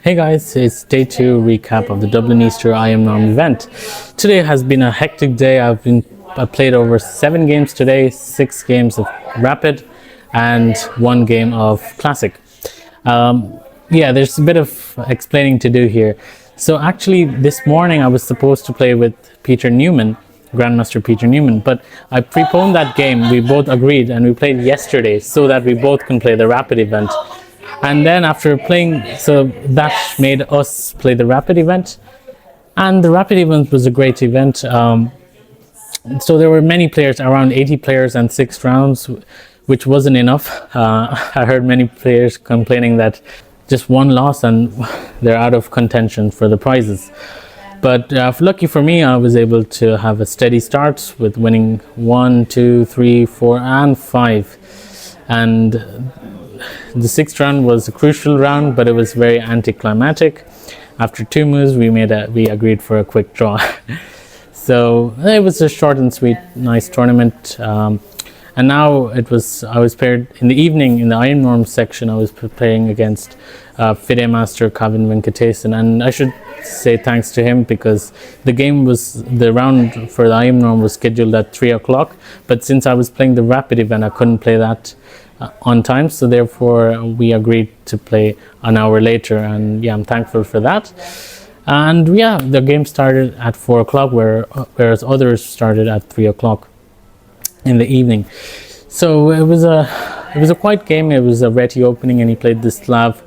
Hey guys, it's day 2 recap of the Dublin Easter IM Norm event. Today has been a hectic day. I played over 7 games today, 6 games of Rapid and 1 game of Classic. Yeah, there's a bit of explaining to do here. So actually this morning I was supposed to play with Peter Newman, Grandmaster Peter Newman, but I preponed that game. We both agreed and we played yesterday so that we both can play the Rapid event. And then after playing, so that made us play the Rapid event, and the Rapid event was a great event. So there were many players, around 80 players and 6 rounds, which wasn't enough. I heard many players complaining that just 1 loss and they're out of contention for the prizes. But lucky for me, I was able to have a steady start with winning 1, 2, 3, 4 and 5. And the 6th round was a crucial round, but it was very anticlimactic. After 2 moves, we agreed for a quick draw. So it was a short and sweet, nice tournament. And now I was paired in the evening in the Iron Norm section. I was playing against FIDE Master Kavin Venkatesan, and I should say thanks to him because the round for the Iron Norm was scheduled at 3 o'clock, but since I was playing the Rapid event, I couldn't play that on time, so therefore we agreed to play an hour later, and yeah, I'm thankful for that. And yeah, the game started at 4 o'clock, whereas others started at 3 o'clock in the evening. So it was a quiet game. It was a Reti opening, and he played the Slav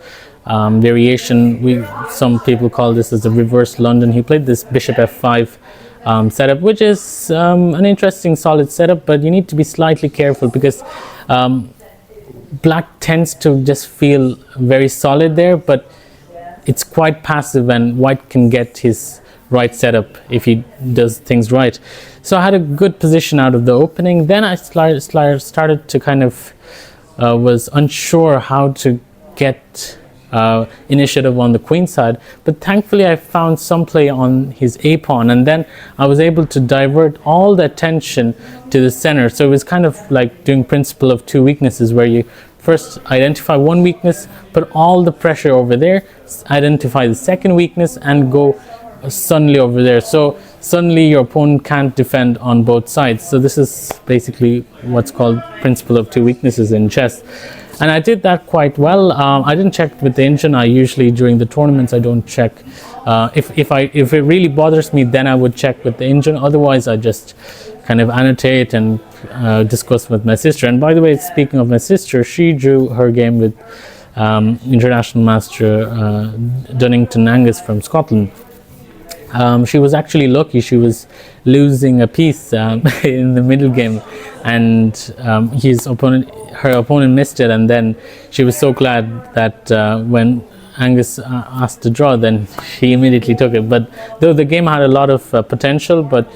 variation. Some people call this as a reverse London. He played this Bishop f5 setup, which is an interesting solid setup, but you need to be slightly careful because Black tends to just feel very solid there, but it's quite passive, and White can get his right setup if he does things right. So I had a good position out of the opening. Then I started to kind of was unsure how to get initiative on the queen side, but thankfully I found some play on his a pawn, and then I was able to divert all the attention to the center. So it was kind of like doing principle of 2 weaknesses, where you first identify one weakness, put all the pressure over there, identify the second weakness, and go suddenly over there. So suddenly your opponent can't defend on both sides. So this is basically what's called principle of 2 weaknesses in chess. And I did that quite well. I didn't check with the engine. I usually, during the tournaments, I don't check. If it really bothers me, then I would check with the engine. Otherwise, I just kind of annotate and discuss with my sister. And by the way, speaking of my sister, she drew her game with International Master Dunnington Angus from Scotland. She was actually lucky. She was losing a piece in the middle game, and her opponent missed it, and then she was so glad that when Angus asked to draw, then she immediately took it. But though the game had a lot of potential, but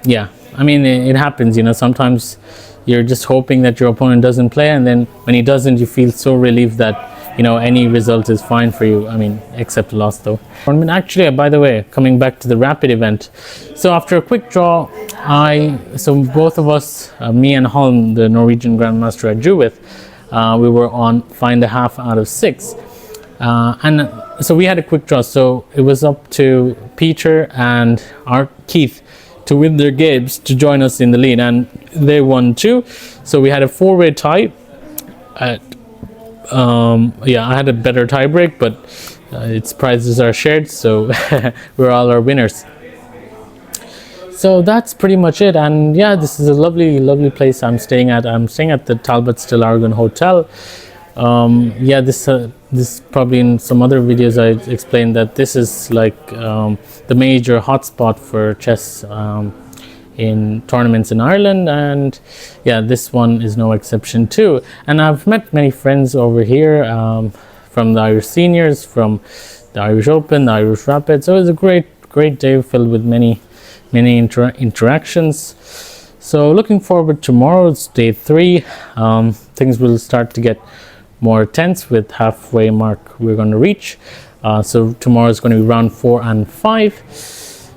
yeah, I mean, it happens, sometimes you're just hoping that your opponent doesn't play, and then when he doesn't, you feel so relieved that any result is fine for you. I mean, except a loss though. Actually, by the way, coming back to the Rapid event. So after a quick draw, so both of us, me and Holm, the Norwegian Grandmaster I drew with, we were on 5.5 out of 6. And so we had a quick draw. So it was up to Peter and Keith to win their games to join us in the lead, and they won too. So we had a 4-way tie. Yeah, I had a better tie break, but its prizes are shared, so we're all our winners. So that's pretty much it. And yeah, this is a lovely place I'm staying at. I'm staying at the Talbot Still Argon Hotel. Yeah, this probably in some other videos I explained that this is like the major hotspot for chess in tournaments in Ireland, and yeah, this one is no exception too. And I've met many friends over here from the Irish Seniors, from the Irish Open, the Irish Rapid. So it was a great day filled with many interactions. So looking forward to tomorrow. It's day 3. Things will start to get more tense with halfway mark we're going to reach. So tomorrow is going to be round 4 and 5.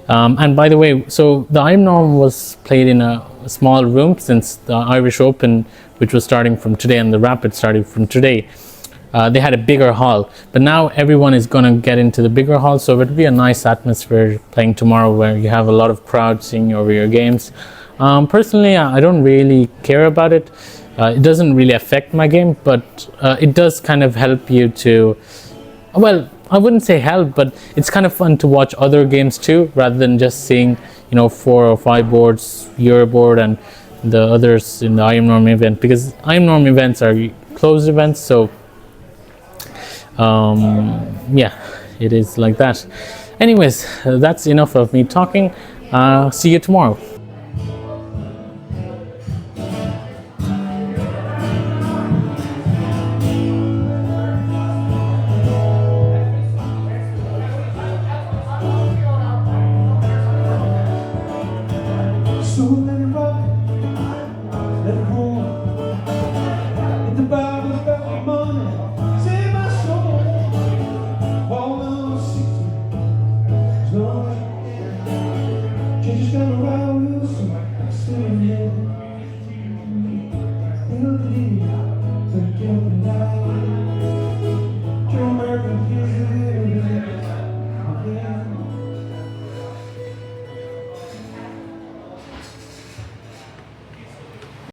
And by the way, so the Iron Norm was played in a small room, since the Irish Open, which was starting from today, and the Rapid starting from today, they had a bigger hall, but now everyone is going to get into the bigger hall, so it would be a nice atmosphere playing tomorrow where you have a lot of crowd seeing over your games. Personally, I don't really care about it. It doesn't really affect my game, but it does kind of help you to, well, I wouldn't say help, but it's kind of fun to watch other games too, rather than just seeing, 4 or 5 boards, your board and the others in the IMNorm event, because IMNorm events are closed events, so yeah, it is like that. Anyways, that's enough of me talking. See you tomorrow. So let it rock, let it roll. In the Bible about money, save my soul. All those secrets, no, just gonna ride with some still in there. It'll leave, think you're